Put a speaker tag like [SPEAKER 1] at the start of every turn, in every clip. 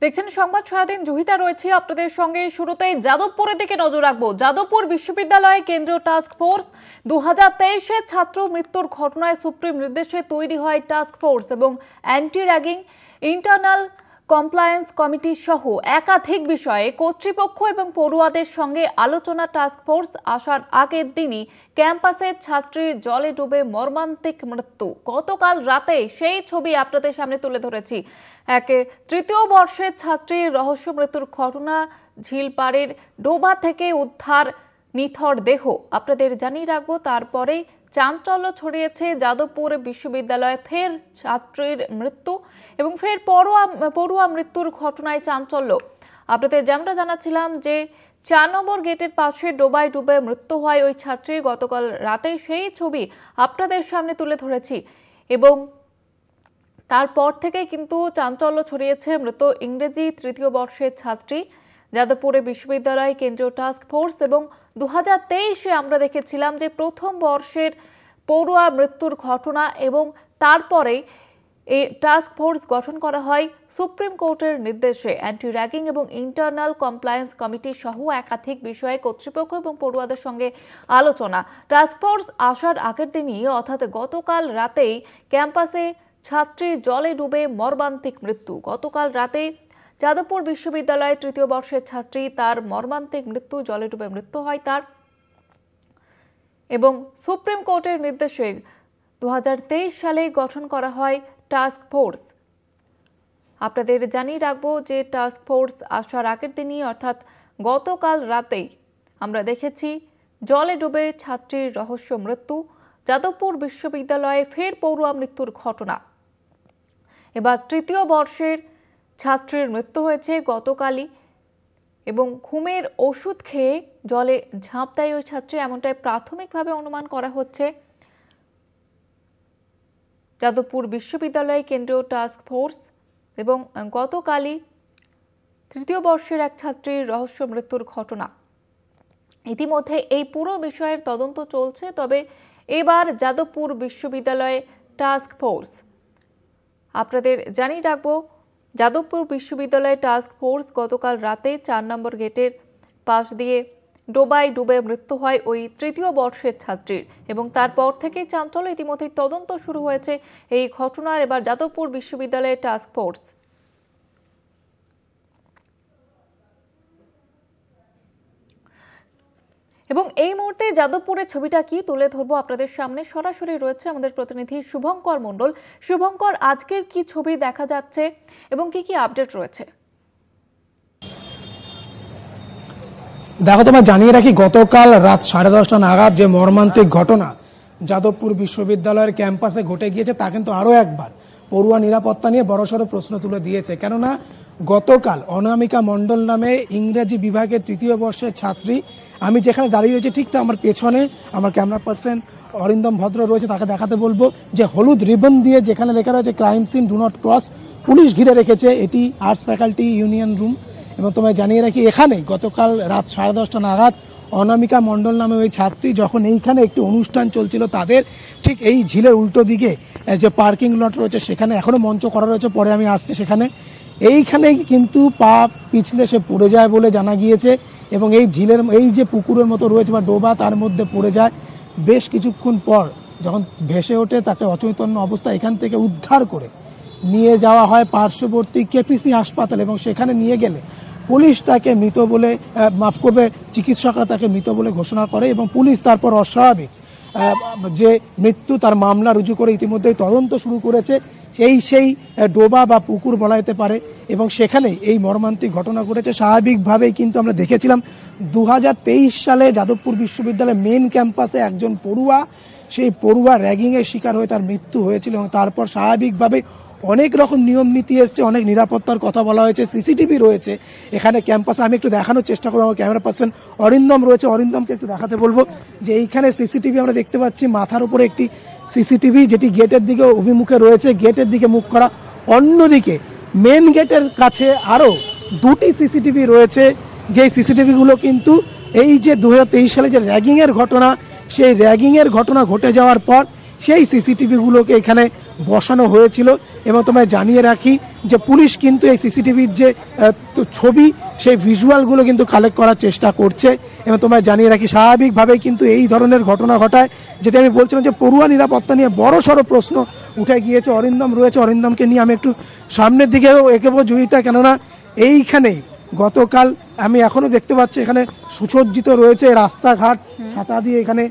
[SPEAKER 1] দেখছেন সংবাদ সারাদিন। জহিতা রয়েছে আপনাদের সঙ্গে। শুরুতেই যাদবপুরের দিকে নজর রাখবো। যাদবপুর বিশ্ববিদ্যালয়ে কেন্দ্রীয় টাস্ক ফোর্স 2023-এ ছাত্র মৃত্যুর ঘটনায় সুপ্রিম নির্দেশে তৈরি হয় টাস্ক ফোর্স এবং anti ragging internal compliance committee সহ একাধিক বিষয়ে কর্তৃপক্ষ এবং পড়ুয়াদের সঙ্গে আলোচনা। টাস্ক ফোর্স আসার আগের দিনই ক্যাম্পাসের ছাত্রীর জলে ডুবে মর্মান্তিক মৃত্যু। গতকাল রাতে সেই ছবি আপনাদের সামনে তুলে ধরেছি। তৃতীয় বর্ষের ছাত্রীর রহস্য মৃত্যুর ঘটনা, ঝিলপাড়ের ডোবা থেকে উদ্ধার নিথর দেহ আপনাদের জানিয়ে রাখবো। তারপরেই চাঞ্চল্য ছড়িয়েছে যাদবপুর বিশ্ববিদ্যালয়ে, ফের ছাত্রীর মৃত্যু এবং ফের পড়ুয়া মৃত্যুর ঘটনায় চাঞ্চল্য। আপনাদের যেমনটা জানাচ্ছিলাম যে 4 নম্বর গেটের পাশে ডোবায় ডুবে মৃত্যু হয় ওই ছাত্রীর। গতকাল রাতে সেই ছবি আপনাদের সামনে তুলে ধরেছি এবং তারপর থেকে কিন্তু চাঞ্চল্য ছড়িয়েছে। মৃত ইংরেজি তৃতীয় বর্ষের ছাত্রী। যাদবপুরে বিশ্ববিদ্যালয় কেন্দ্রীয় টাস্ক ফোর্স এবং 2023-এ আমরা দেখেছিলাম যে প্রথম বর্ষের পড়ুয়া মৃত্যুর ঘটনা এবং তারপরে এই টাস্ক ফোর্স গঠন করা হয় সুপ্রিম কোর্টের নির্দেশে। অ্যান্টি র্যাগিং এবং ইন্টারনাল কমপ্লায়েন্স কমিটি সহ একাধিক বিষয়ে কর্তৃপক্ষ এবং পড়ুয়াদের সঙ্গে আলোচনা। টাস্ক ফোর্স আসার আগের দিনই অর্থাৎ গতকাল রাতেই ক্যাম্পাসে ছাত্রীর জলে ডুবে মর্মান্তিক মৃত্যু। গতকাল রাতে যাদবপুর বিশ্ববিদ্যালয়ের তৃতীয় বর্ষের ছাত্রী, তার মর্মান্তিক মৃত্যু, জলে ডুবে মৃত্যু হয় তার। এবং সুপ্রিম কোর্টের নির্দেশে 2023 সালে গঠন করা হয় টাস্ক ফোর্স। আপনাদের জানিয়ে রাখবো যে টাস্ক ফোর্স আসার আগের দিনই অর্থাৎ গতকাল রাতেই আমরা দেখেছি জলে ডুবে ছাত্রীর রহস্য মৃত্যু। যাদবপুর বিশ্ববিদ্যালয়ে ফের পড়ুয়া মৃত্যুর ঘটনা। এবার তৃতীয় বর্ষের ছাত্রীর মৃত্যু হয়েছে গতকালই এবং ঘুমের ওষুধ খেয়ে জলে ঝাঁপ দেয় ওই ছাত্রী, এমনটাই প্রাথমিকভাবে অনুমান করা হচ্ছে। যাদবপুর বিশ্ববিদ্যালয় কেন্দ্রীয় টাস্ক ফোর্স এবং গতকালই তৃতীয় বর্ষের এক ছাত্রীর রহস্য মৃত্যুর ঘটনা। ইতিমধ্যে এই পুরো বিষয়ের তদন্ত চলছে। তবে এবার যাদবপুর বিশ্ববিদ্যালয়ে টাস্ক ফোর্স আপনাদের জানিয়ে রাখবো, যাদবপুর বিশ্ববিদ্যালয়ে টাস্ক ফোর্স গতকাল রাতে 4 নম্বর গেটের পাশ দিয়ে ডোবায় ডুবে মৃত্যু হয় ওই তৃতীয় বর্ষের ছাত্রীর এবং তারপর থেকেই চাঞ্চল্য। ইতিমধ্যেই তদন্ত শুরু হয়েছে এই ঘটনার। এবার যাদবপুর বিশ্ববিদ্যালয়ের টাস্ক ফোর্স। এবং এই মুহূর্তে যাদবপুরের ছবিটা কি তুলে ধরবো আপনাদের সামনে। সরাসরি রয়েছে আমাদের প্রতিনিধি শুভঙ্কর মণ্ডল। শুভঙ্কর, আজকের কি ছবি দেখা যাচ্ছে এবং কি কি আপডেট রয়েছে?
[SPEAKER 2] দেখো, তোমায় জানিয়ে রাখি, গতকাল রাত 10:30 নাগাদ যে মর্মান্তিক ঘটনা যাদবপুর বিশ্ববিদ্যালয়ের ক্যাম্পাসে ঘটে গিয়েছে তা কিন্তু আরো একবার পড়ুয়া নিরাপত্তা নিয়ে বড়সড় প্রশ্ন তুলে দিয়েছে। কেননা গতকাল অনামিকা মণ্ডল নামে ইংরেজি বিভাগের তৃতীয় বর্ষের ছাত্রী, আমি যেখানে দাঁড়িয়ে রয়েছি ঠিক তো আমার পেছনে আমার ক্যামেরা পার্সন অরিন্দম ভদ্র রয়েছে, তাকে দেখাতে বলবো যে হলুদ রিবন দিয়ে যেখানে লেখা রয়েছে crime scene do not cross, police ঘিরে রেখেছে। এটি আর্টস ফ্যাকাল্টি ইউনিয়ন রুম। এবং তোমায় জানিয়ে রাখি, এখানেই গতকাল রাত 10:30 নাগাদ অনামিকা মণ্ডল নামে ওই ছাত্রী যখন এইখানে একটি অনুষ্ঠান চলছিল তাদের, ঠিক এই ঝিলের উল্টো দিকে যে পার্কিং লট রয়েছে সেখানে এখনো মঞ্চ করা রয়েছে, পরে আমি আসছি সেখানে, এইখানে কিন্তু পা পিছলে সে পড়ে যায় বলে জানা গিয়েছে এবং এই ঝিলের এই যে পুকুরের মতো রয়েছে বা ডোবা তার মধ্যে পড়ে যায়। বেশ কিছুক্ষণ পর যখন ভেসে ওঠে তাকে অচৈতন্য অবস্থা এখান থেকে উদ্ধার করে নিয়ে যাওয়া হয় পার্শ্ববর্তী কেপিসি হাসপাতাল এবং সেখানে নিয়ে গেলে পুলিশ তাকে মৃত বলে, মাফ করবে, চিকিৎসকরা তাকে মৃত বলে ঘোষণা করে এবং পুলিশ তারপর অস্বাভাবিক যে মৃত্যু তার মামলা রুজু করে ইতিমধ্যেই তদন্ত শুরু করেছে। সেই ডোবা বা পুকুর বলা যেতে পারে এবং সেখানেই এই মর্মান্তিক ঘটনা ঘটেছে। স্বাভাবিকভাবেই কিন্তু আমরা দেখেছিলাম 2023 সালে যাদবপুর বিশ্ববিদ্যালয়ের মেন ক্যাম্পাসে একজন পড়ুয়া, সেই পড়ুয়া র্যাগিংয়ের শিকার হয়ে তার মৃত্যু হয়েছিল এবং তারপর স্বাভাবিকভাবে অনেক রকম নিয়ম নীতি এসছে, অনেক নিরাপত্তার কথা বলা হয়েছে, সিসিটিভি রয়েছে এখানে ক্যাম্পাসে। আমি একটু দেখানোর চেষ্টা করবো, আমার ক্যামেরা পার্সন অরিন্দম রয়েছে, অরিন্দমকে একটু দেখাতে বলবো যে এইখানে সিসিটিভি আমরা দেখতে পাচ্ছি। মাথার উপরে একটি সিসিটিভি যেটি গেটের দিকে অভিমুখে রয়েছে, গেটের দিকে মুখ করা। অন্যদিকে মেন গেটের কাছে আরো 2টি সিসিটিভি রয়েছে, যেই সিসিটিভিগুলো কিন্তু এই যে 2023 সালে যে র্যাগিংয়ের ঘটনা, সেই র্যাগিংয়ের ঘটনা ঘটে যাওয়ার পর সেই সিসিটিভিগুলোকে এখানে বসানো হয়েছিল এবং তোমায় জানিয়ে রাখি যে পুলিশ কিন্তু এই সিসিটিভির যে ছবি সেই ভিজুয়ালগুলো কিন্তু কালেক্ট করার চেষ্টা করছে। এবং তোমায় জানিয়ে রাখি স্বাভাবিকভাবেই কিন্তু এই ধরনের ঘটনা ঘটায়, যেটা আমি বলছিলাম যে পড়ুয়া নিরাপত্তা নিয়ে বড় সড়ো প্রশ্ন উঠে গিয়েছে। অরিন্দম রয়েছে, অরিন্দমকে নিয়ে আমি একটু সামনের দিকে এঁকেবো জয়িতা, কেননা এইখানেই গতকাল আমি এখনো দেখতে পাচ্ছি এখানে সুসজ্জিত রয়েছে রাস্তাঘাট, ছাতা দিয়ে এখানে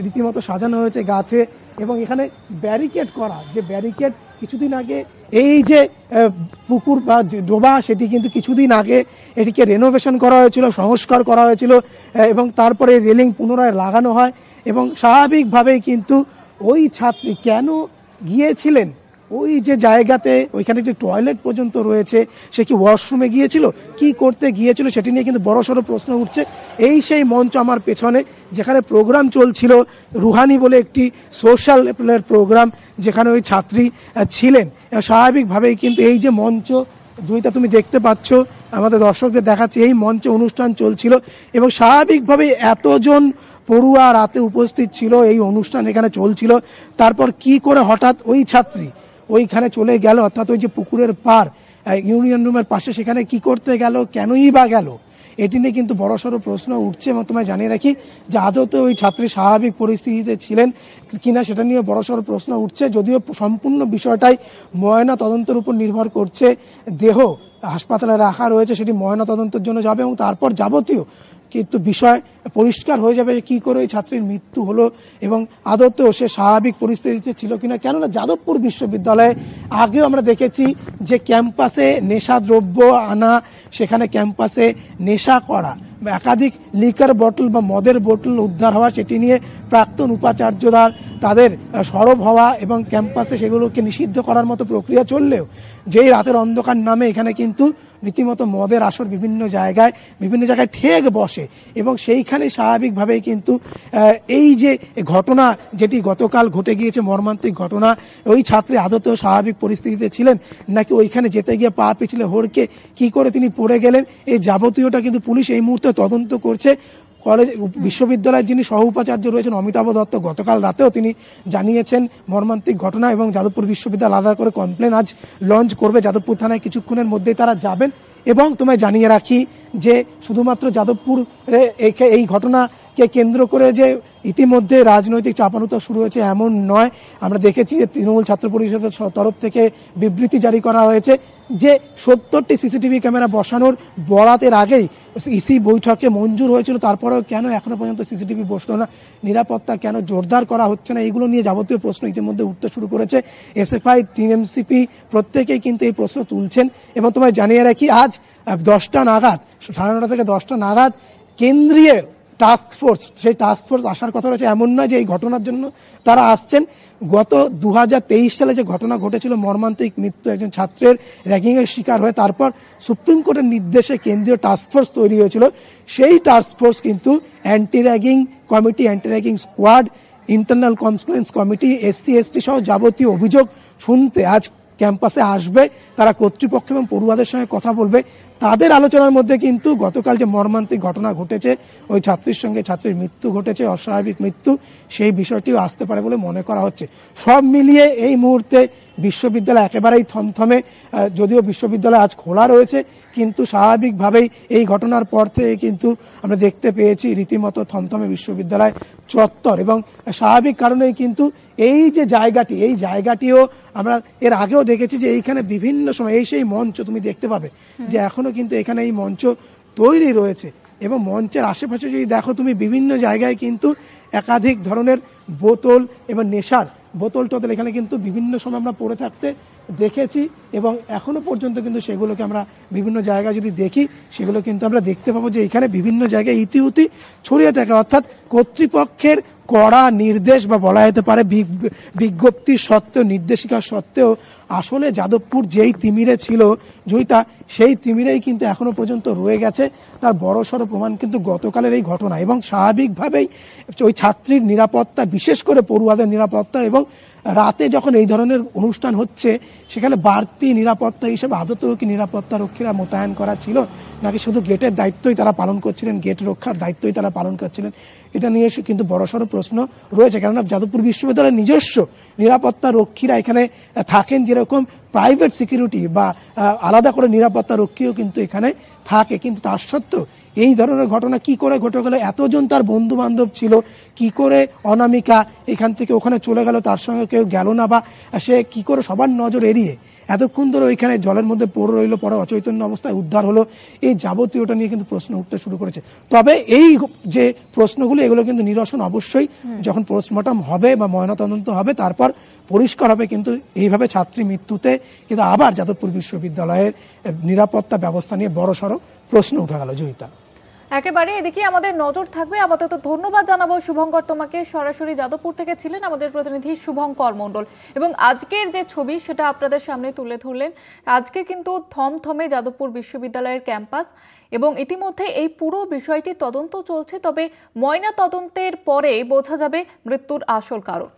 [SPEAKER 2] রীতিমতো সাজানো হয়েছে গাছে, এবং এখানে ব্যারিকেড করা, যে ব্যারিকেড কিছুদিন আগে এই যে পুকুর বা ডোবা সেটি কিন্তু কিছুদিন আগে এটিকে রেনোভেশন করা হয়েছিল, সংস্কার করা হয়েছিল, এবং তারপরে রেলিং পুনরায় লাগানো হয়। এবং স্বাভাবিকভাবেই কিন্তু ওই ছাত্রী কেন গিয়েছিলেন ওই যে জায়গাতে, ওইখানে একটি টয়লেট পর্যন্ত রয়েছে, সে কি ওয়াশরুমে গিয়েছিল, কি করতে গিয়েছিল, সেটি নিয়ে কিন্তু বড়সড় প্রশ্ন উঠছে। এই সেই মঞ্চ আমার পেছনে, যেখানে প্রোগ্রাম চলছিল রুহানি বলে একটি সোশ্যাল প্রোগ্রাম, যেখানে ওই ছাত্রী ছিলেন। স্বাভাবিকভাবেই কিন্তু এই যে মঞ্চ জয়িতা তুমি দেখতে পাচ্ছ, আমাদের দর্শকদের দেখাচ্ছি, এই মঞ্চে অনুষ্ঠান চলছিল এবং স্বাভাবিকভাবেই এতজন পড়ুয়া রাতে উপস্থিত ছিল, এই অনুষ্ঠান এখানে চলছিল। তারপর কি করে হঠাৎ ওই ছাত্রী ওইখানে চলে গেল, অর্থাৎ ওই যে পুকুরের পার ইউনিয়ন রুমের পাশে, সেখানে কি করতে গেল, কেনই বা গেল, এটি নিয়ে কিন্তু বড়সড় প্রশ্ন উঠছে। এবং তোমায় জানিয়ে রাখি যে আদতে ওই ছাত্রী স্বাভাবিক পরিস্থিতিতে ছিলেন কিনা সেটা নিয়ে বড়সড় প্রশ্ন উঠছে, যদিও সম্পূর্ণ বিষয়টাই ময়না তদন্তের উপর নির্ভর করছে। দেহ হাসপাতালে রাখা রয়েছে, সেটি ময়না তদন্তের জন্য যাবে এবং তারপর যাবতীয় কিন্তু বিষয় পরিষ্কার হয়ে যাবে কি করে ওই ছাত্রীর মৃত্যু হলো এবং আদতেও সে স্বাভাবিক পরিস্থিতিতে ছিল কিনা। কেননা যাদবপুর বিশ্ববিদ্যালয়ে আগেও আমরা দেখেছি যে ক্যাম্পাসে নেশাদ্রব্য আনা, সেখানে ক্যাম্পাসে নেশা করা, একাধিক লিকার বটল বা মদের বোতল উদ্ধার হওয়া, সেটি নিয়ে প্রাক্তন উপাচার্যরা তাদের সরব হওয়া এবং ক্যাম্পাসে সেগুলোকে নিষিদ্ধ করার মতো প্রক্রিয়া চললেও যেই রাতের অন্ধকার নামে এখানে কিন্তু রীতিমতো মদের আসর বিভিন্ন জায়গায় ঠেক বসে এবং সেইখানে স্বাভাবিকভাবেই কিন্তু এই যে ঘটনা যেটি গতকাল ঘটে গিয়েছে, মর্মান্তিক ঘটনা, ওই ছাত্রী আদতেও স্বাভাবিক পরিস্থিতিতে ছিলেন নাকি ওইখানে যেতে গিয়ে পা পিছলে হড়কে কি করে তিনি পড়ে গেলেন, এই যাবতীয়টা কিন্তু পুলিশ এই মুহূর্তে তদন্ত করছে। কলেজ বিশ্ববিদ্যালয়ের যিনি সহ উপাচার্য রয়েছেন অমিতাভ দত্ত, গতকাল রাতেও তিনি জানিয়েছেন মর্মান্তিক ঘটনা এবং যাদবপুর বিশ্ববিদ্যালয় আলাদা করে কমপ্লেন আজ লঞ্চ করবে যাদবপুর থানায়, কিছুক্ষণের মধ্যেই তারা যাবেন। এবং তোমায় জানিয়ে রাখি যে শুধুমাত্র যাদবপুর এই ঘটনাকে কেন্দ্র করে যে ইতিমধ্যে রাজনৈতিক চাপানুতা শুরু হয়েছে এমন নয়। আমরা দেখেছি যে তৃণমূল ছাত্র পরিষদের তরফ থেকে বিবৃতি জারি করা হয়েছে যে 70টি সিসিটিভি ক্যামেরা বসানোর বরাতের আগেই ইসি বৈঠকে মঞ্জুর হয়েছিল, তারপরেও কেন এখনো পর্যন্ত সিসিটিভি বসলো না, নিরাপত্তা কেন জোরদার করা হচ্ছে না, এইগুলো নিয়ে যাবতীয় প্রশ্ন ইতিমধ্যে উঠতে শুরু করেছে। এসএফআই, টিএমসিপি প্রত্যেকেই কিন্তু এই প্রশ্ন তুলছেন। এবং তোমায় জানিয়ে রাখি আজ 10টা নাগাদ, 9:30 থেকে 10টা নাগাদ কেন্দ্রীয় টাস্ক ফোর্স, সেই টাস্ক ফোর্স আসার কথা রয়েছে। এমন নয় যে এই ঘটনার জন্য তারা আসছেন। গত 2023 সালে যে ঘটনা ঘটেছিল, মর্মান্তিক মৃত্যু একজন ছাত্রের র্যাগিংয়ের শিকার হয়ে, তারপর সুপ্রিম কোর্টের নির্দেশে কেন্দ্রীয় টাস্ক ফোর্স তৈরি হয়েছিল। সেই টাস্ক ফোর্স কিন্তু anti ragging committee, anti ragging squad, internal complaints committee, SC ST সহ যাবতীয় অভিযোগ শুনতে আজ ক্যাম্পাসে আসবে। তারা কর্তৃপক্ষ এবং পড়ুয়াদের সঙ্গে কথা বলবে। তাদের আলোচনার মধ্যে কিন্তু গতকাল যে মর্মান্তিক ঘটনা ঘটেছে, ওই ছাত্রীর সঙ্গে ছাত্রীর মৃত্যু ঘটেছে, অস্বাভাবিক মৃত্যু, সেই বিষয়টিও আসতে পারে বলে মনে করা হচ্ছে। সব মিলিয়ে এই মুহূর্তে বিশ্ববিদ্যালয় একেবারেই থমথমে। যদিও বিশ্ববিদ্যালয় আজ খোলা রয়েছে, কিন্তু স্বাভাবিকভাবেই এই ঘটনার পর থেকে কিন্তু আমরা দেখতে পেয়েছি রীতিমতো থমথমে বিশ্ববিদ্যালয় চত্বর। এবং স্বাভাবিক কারণেই কিন্তু এই যে জায়গাটি, এই জায়গাটিও আমরা এর আগেও দেখেছি যে এইখানে বিভিন্ন সময় এই সেই মঞ্চ তুমি দেখতে পাবে যে এখনো কিন্তু এখানে এই মঞ্চ তৈরি রয়েছে। এবং মঞ্চের আশেপাশে যদি দেখো তুমি, বিভিন্ন জায়গায় কিন্তু একাধিক ধরনের বোতল এবং নেশার বোতল টোতল এখানে কিন্তু বিভিন্ন সময় আমরা পড়ে থাকতে দেখেছি। এবং এখনো পর্যন্ত কিন্তু সেগুলোকে আমরা বিভিন্ন জায়গায় যদি দেখি, সেগুলো কিন্তু আমরা দেখতে পাবো যে এখানে বিভিন্ন জায়গায় ইতিউতি ছড়িয়ে থাকে। অর্থাৎ কর্তৃপক্ষের কড়া নির্দেশ বা বলা যেতে পারে বিজ্ঞপ্তি সত্ত্বেও, নির্দেশিকা সত্ত্বেও আসলে যাদবপুর যেই তিমিরে ছিল জয়িতা, সেই তিমিরেই কিন্তু এখনো পর্যন্ত রয়ে গেছে। তার বড়সড় প্রমাণ কিন্তু গতকালের এই ঘটনা। এবং স্বাভাবিকভাবেই ওই ছাত্রীর নিরাপত্তা, বিশেষ করে পড়ুয়াদের নিরাপত্তা, এবং রাতে যখন এই ধরনের অনুষ্ঠান হচ্ছে সেখানে বাড়তি নিরাপত্তা হিসেবে আদতেও কি নিরাপত্তা রক্ষীরা মোতায়েন করা ছিল, নাকি শুধু গেটের দায়িত্বই তারা পালন করছিলেন, গেট রক্ষার দায়িত্বই তারা পালন করছিলেন, এটা নিয়ে কিন্তু বড়সড় প্রশ্ন রয়েছে, কেননা যাদবপুর বিশ্ববিদ্যালয়ের নিজস্ব নিরাপত্তা রক্ষীরা এখানে থাকেন, যেরকম প্রাইভেট সিকিউরিটি বা আলাদা করে নিরাপত্তা রক্ষীও কিন্তু এখানে থাকে। কিন্তু তার সত্ত্বেও এই ধরনের ঘটনা কি করে ঘটে গেল? এতজন তার বন্ধু বান্ধব ছিল, কি করে অনামিকা এখান থেকে ওখানে চলে গেল, তার সঙ্গে কেউ গেল না, বা সে কি করে সবার নজর এড়িয়ে এতক্ষণ ধরে ওইখানে জলের মধ্যে পড়ে রইল, পরে অচৈতন্য অবস্থায় উদ্ধার হলো? এই যাবতীয়টা নিয়ে কিন্তু প্রশ্ন উঠতে শুরু করেছে। তবে এই যে প্রশ্নগুলো, এগুলো কিন্তু নিরসন অবশ্যই যখন পোস্টমর্টম হবে বা ময়নাতদন্ত হবে, তারপর পরিষ্কার হবে। কিন্তু এইভাবে ছাত্রী মৃত্যুতে কিন্তু আবার যাদবপুর বিশ্ববিদ্যালয়ের নিরাপত্তা ব্যবস্থা নিয়ে বড়সড় প্রশ্ন উঠে গেল। জয়িতা,
[SPEAKER 1] একেবারে এদিকে আমাদের নজর থাকবে। আপাতত ধন্যবাদ জানাবো শুভঙ্কর তোমাকে। সরাসরি যাদবপুর থেকে ছিলেন আমাদের প্রতিনিধি শুভঙ্কর মণ্ডল, এবং আজকের যে ছবি সেটা আপনাদের সামনে তুলে ধরলেন। আজকে কিন্তু থমথমে যাদবপুর বিশ্ববিদ্যালয়ের ক্যাম্পাস, এবং ইতিমধ্যে এই পুরো বিষয়টি তদন্ত চলছে। তবে ময়না তদন্তের পরে বোঝা যাবে মৃত্যুর আসল কারণ।